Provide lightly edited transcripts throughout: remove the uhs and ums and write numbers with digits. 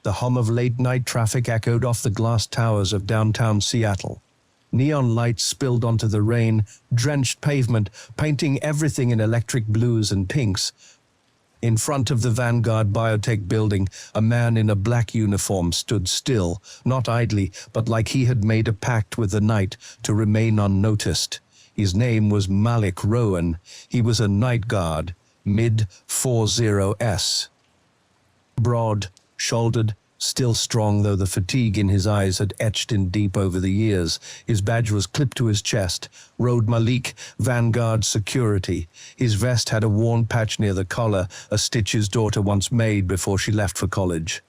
The hum of late-night traffic echoed off the glass towers of downtown Seattle. Neon lights spilled onto the rain-drenched pavement, painting everything in electric blues and pinks. In front of the Vanguard Biotech building, a man in a black uniform stood still, not idly, but like he had made a pact with the night to remain unnoticed. His name was Malik Roan. He was a night guard, mid-40s. Broad, shouldered, still strong though the fatigue in his eyes had etched in deep over the years. His badge was clipped to his chest, rode Malik, Vanguard Security. His vest had a worn patch near the collar, a stitch his daughter once made before she left for college.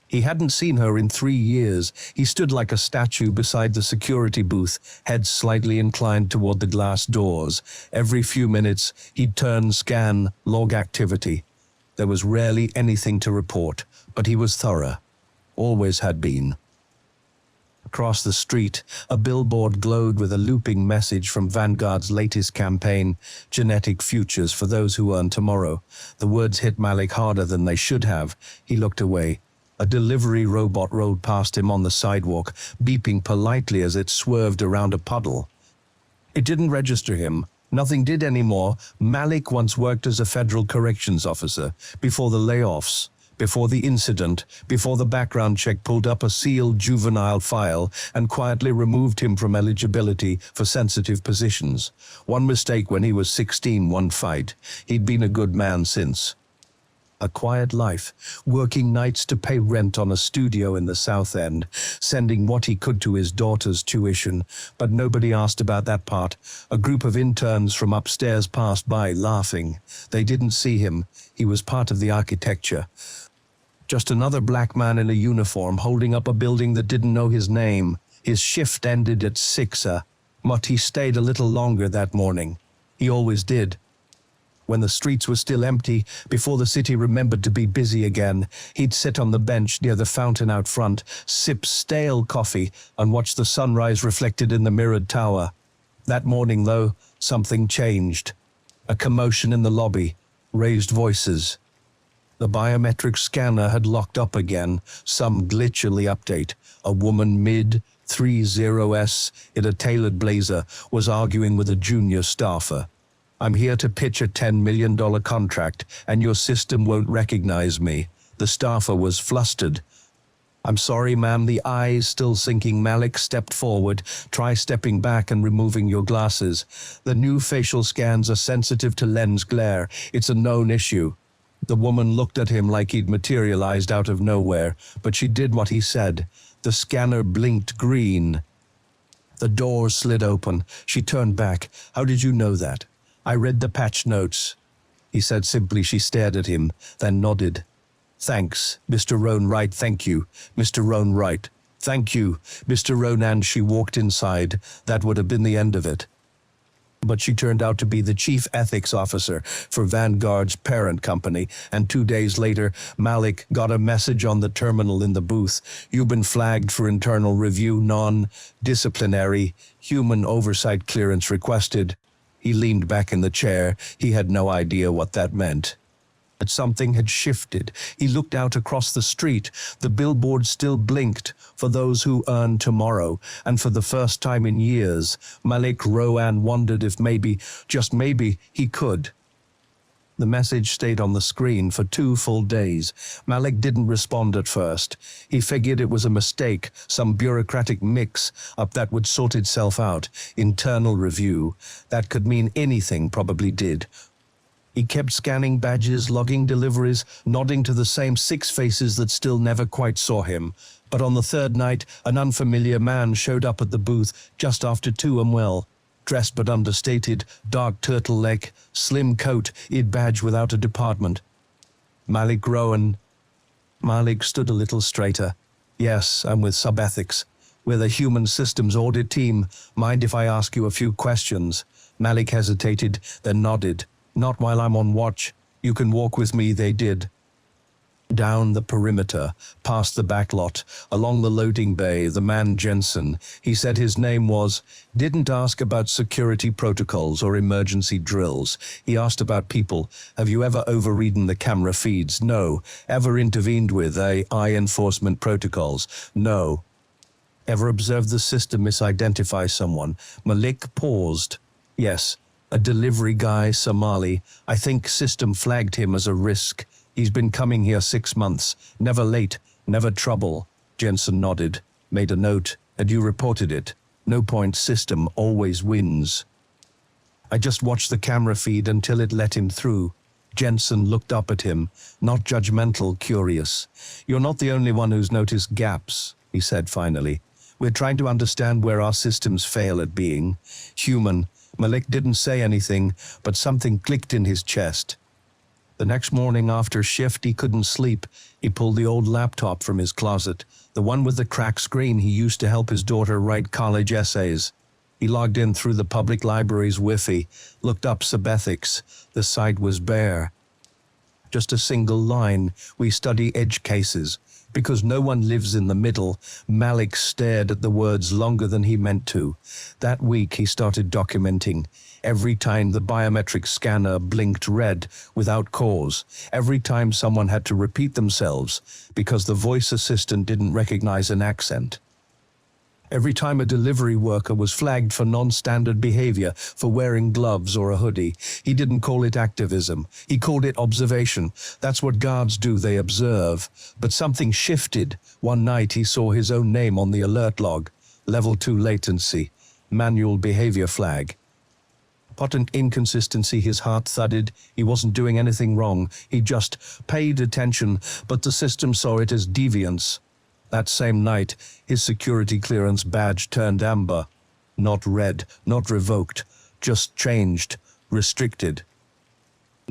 He hadn't seen her in 3 years. He stood like a statue beside the security booth, head slightly inclined toward the glass doors. Every few minutes, he'd turn, scan, log activity. There was rarely anything to report, but he was thorough. Always had been. Across the street, a billboard glowed with a looping message from Vanguard's latest campaign, Genetic Futures for Those Who Earn Tomorrow. The words hit Malik harder than they should have. He looked away. A delivery robot rolled past him on the sidewalk, beeping politely as it swerved around a puddle. It didn't register him. Nothing did anymore. Malik once worked as a federal corrections officer, before the layoffs, before the incident, before the background check pulled up a sealed juvenile file and quietly removed him from eligibility for sensitive positions. One mistake when he was 16, one fight. He'd been a good man since. A quiet life, working nights to pay rent on a studio in the South End, sending what he could to his daughter's tuition, but nobody asked about that part. A group of interns from upstairs passed by, laughing. They didn't see him. He was part of the architecture. Just another black man in a uniform holding up a building that didn't know his name. His shift ended at 6, but he stayed a little longer that morning. He always did. When the streets were still empty, before the city remembered to be busy again, he'd sit on the bench near the fountain out front, sip stale coffee, and watch the sunrise reflected in the mirrored tower. That morning, though, something changed. A commotion in the lobby, raised voices. The biometric scanner had locked up again, some glitchily update. A woman mid-30s in a tailored blazer was arguing with a junior staffer. "I'm here to pitch a $10 million contract, and your system won't recognize me." The staffer was flustered. "I'm sorry, ma'am, the eye's still sinking." Malik stepped forward. "Try stepping back and removing your glasses. The new facial scans are sensitive to lens glare. It's a known issue." The woman looked at him like he'd materialized out of nowhere, but she did what he said. The scanner blinked green. The door slid open. She turned back. "How did you know that?" "I read the patch notes," he said simply. She stared at him, then nodded. "Thanks, Mr. Roan, right, thank you. Mr. Roan, right. Thank you, Mr. Roan," and she walked inside. That would have been the end of it. But she turned out to be the chief ethics officer for Vanguard's parent company, and 2 days later, Malik got a message on the terminal in the booth. "You've been flagged for internal review, non-disciplinary, human oversight clearance requested." He leaned back in the chair. He had no idea what that meant. But something had shifted. He looked out across the street. The billboard still blinked, "For those who earn tomorrow." And for the first time in years, Malik Roan wondered if maybe, just maybe, he could. The message stayed on the screen for 2 full days. Malik didn't respond at first. He figured it was a mistake, some bureaucratic mix-up that would sort itself out. Internal review. That could mean anything, probably did. He kept scanning badges, logging deliveries, nodding to the same 6 faces that still never quite saw him. But on the 3rd night, an unfamiliar man showed up at the booth just after 2 am. Dressed but understated, dark turtleneck, slim coat, badge without a department. "Malik Roan." Malik stood a little straighter. "Yes, I'm with Subethics. We're the Human Systems Audit Team. Mind if I ask you a few questions?" Malik hesitated, then nodded. "Not while I'm on watch. You can walk with me." They did. Down the perimeter, past the backlot, along the loading bay, the man Jensen, he said his name was, didn't ask about security protocols or emergency drills. He asked about people. Have you ever overridden the camera feeds? No. Ever intervened with AI enforcement protocols? No. Ever observed the system misidentify someone? Malik paused. Yes. A delivery guy, Somali. I think system flagged him as a risk. He's been coming here 6 months. Never late, never trouble. Jensen nodded, made a note, and you reported it. No point, system always wins. I just watched the camera feed until it let him through. Jensen looked up at him, not judgmental, curious. You're not the only one who's noticed gaps, he said finally. We're trying to understand where our systems fail at being human. Malik didn't say anything, but something clicked in his chest. The next morning after shift, he couldn't sleep. He pulled the old laptop from his closet, the one with the cracked screen he used to help his daughter write college essays. He logged in through the public library's Wi-Fi, looked up subethics. The site was bare. Just a single line, we study edge cases. Because no one lives in the middle, Malik stared at the words longer than he meant to. That week he started documenting. Every time the biometric scanner blinked red without cause, every time someone had to repeat themselves because the voice assistant didn't recognize an accent. Every time a delivery worker was flagged for non-standard behavior, for wearing gloves or a hoodie. He didn't call it activism. He called it observation. That's what guards do, they observe. But something shifted. One night he saw his own name on the alert log. Level 2 latency. Manual behavior flag. Potent inconsistency, his heart thudded. He wasn't doing anything wrong. He just paid attention, but the system saw it as deviance. That same night, his security clearance badge turned amber. Not red, not revoked, just changed, restricted.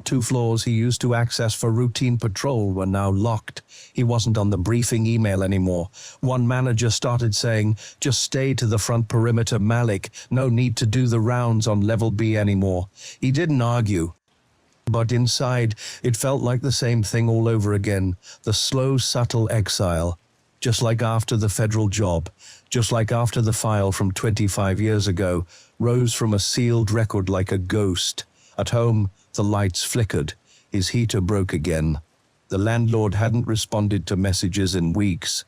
2 floors he used to access for routine patrol were now locked. He wasn't on the briefing email anymore. One manager started saying, just stay to the front perimeter, Malik. No need to do the rounds on level B anymore. He didn't argue. But inside, it felt like the same thing all over again. The slow, subtle exile. Just like after the federal job, just like after the file from 25 years ago, rose from a sealed record like a ghost. At home, the lights flickered. His heater broke again. The landlord hadn't responded to messages in weeks.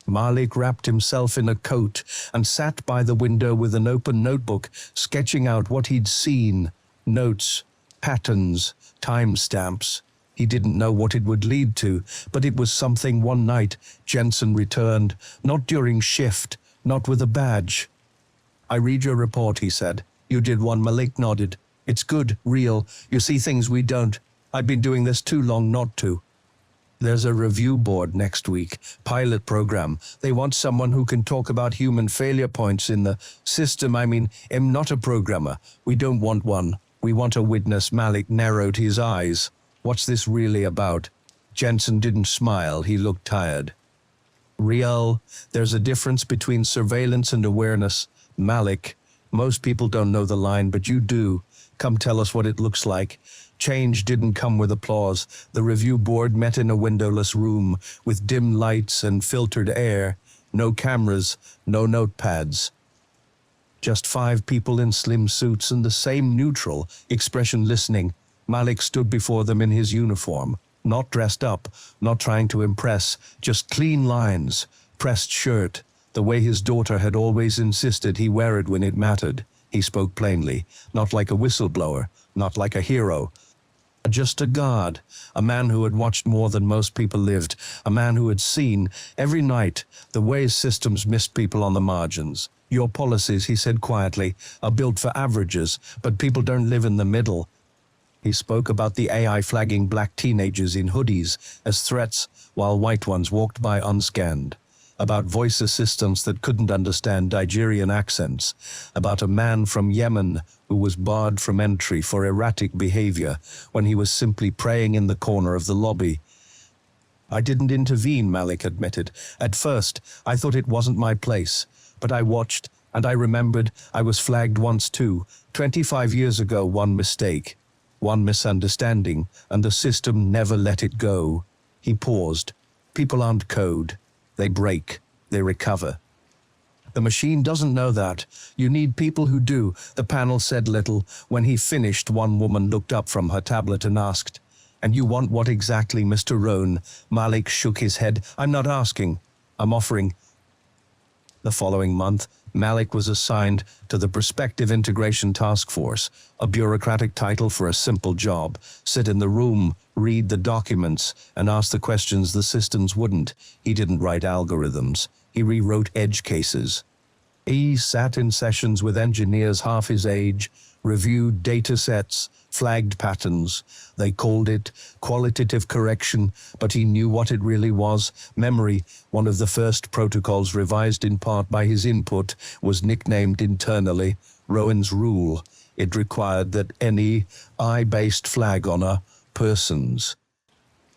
Malik wrapped himself in a coat and sat by the window with an open notebook, sketching out what he'd seen. Notes, patterns, timestamps. He didn't know what it would lead to, but it was something. One night, Jensen returned, not during shift, not with a badge. I read your report, he said. You did one. Malik nodded. It's good, real. You see things we don't. I've been doing this too long not to. There's a review board next week, pilot program. They want someone who can talk about human failure points in the system. I'm not a programmer. We don't want one. We want a witness. Malik narrowed his eyes. What's this really about? Jensen didn't smile. He looked tired. Real. There's a difference between surveillance and awareness. Malik, most people don't know the line, but you do. Come tell us what it looks like. Change didn't come with applause. The review board met in a windowless room with dim lights and filtered air. No cameras, no notepads. Just 5 people in slim suits and the same neutral expression listening. Malik stood before them in his uniform, not dressed up, not trying to impress, just clean lines, pressed shirt, the way his daughter had always insisted he wear it when it mattered. He spoke plainly, not like a whistleblower, not like a hero. Just a guard, a man who had watched more than most people lived, a man who had seen, every night, the ways systems missed people on the margins. Your policies, he said quietly, are built for averages, but people don't live in the middle. He spoke about the AI flagging black teenagers in hoodies as threats while white ones walked by unscanned. About voice assistants that couldn't understand Nigerian accents. About a man from Yemen who was barred from entry for erratic behavior when he was simply praying in the corner of the lobby. I didn't intervene, Malik admitted. At first, I thought it wasn't my place. But I watched, and I remembered I was flagged once too. 25 years ago, one mistake. One misunderstanding, and the system never let it go. He paused. People aren't code. They break. They recover. The machine doesn't know that. You need people who do. The panel said little. When he finished, one woman looked up from her tablet and asked, "And you want what exactly, Mr. Roan?" Malik shook his head. "I'm not asking. I'm offering." The following month, Malik was assigned to the Prospective Integration Task Force, a bureaucratic title for a simple job: sit in the room, read the documents, and ask the questions the systems wouldn't. He didn't write algorithms. He rewrote edge cases. He sat in sessions with engineers half his age, reviewed data sets, flagged patterns. They called it qualitative correction, but he knew what it really was. Memory, one of the first protocols revised in part by his input, was nicknamed internally Roan's Rule. It required that any I-based flag on a person's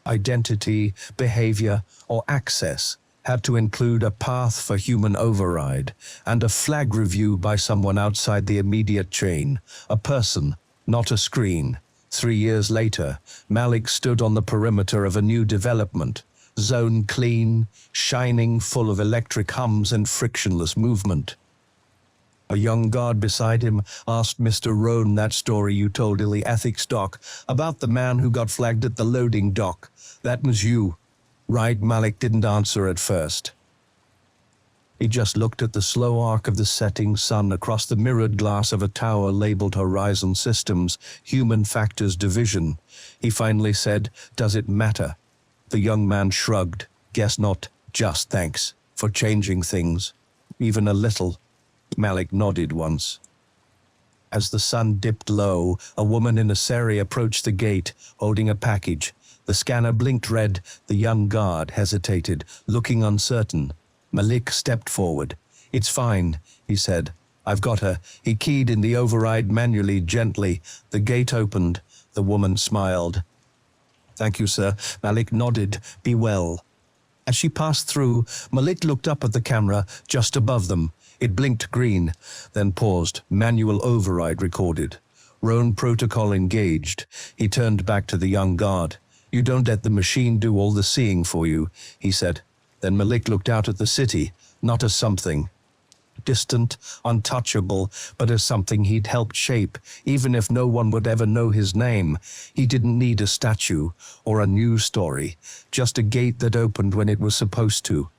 identity, behavior, or access had to include a path for human override and a flag review by someone outside the immediate chain, a person, not a screen. 3 years later, Malik stood on the perimeter of a new development, zone clean, shining, full of electric hums and frictionless movement. A young guard beside him asked Mr. Roan, "That story you told in the ethics doc about the man who got flagged at the loading dock, that was you, right?" Malik didn't answer at first. He just looked at the slow arc of the setting sun across the mirrored glass of a tower labeled Horizon Systems, Human Factors Division. He finally said, "Does it matter?" The young man shrugged. "Guess not. Just thanks for changing things. Even a little." Malik nodded once. As the sun dipped low, a woman in a sari approached the gate, holding a package. The scanner blinked red. The young guard hesitated, looking uncertain. Malik stepped forward. "It's fine," he said. "I've got her." He keyed in the override manually, gently. The gate opened. The woman smiled. "Thank you, sir." Malik nodded. "Be well." As she passed through, Malik looked up at the camera just above them. It blinked green, then paused. Manual override recorded. Roan protocol engaged. He turned back to the young guard. "You don't let the machine do all the seeing for you," he said. Then Malik looked out at the city, not as something distant, untouchable, but as something he'd helped shape, even if no one would ever know his name. He didn't need a statue or a news story, just a gate that opened when it was supposed to.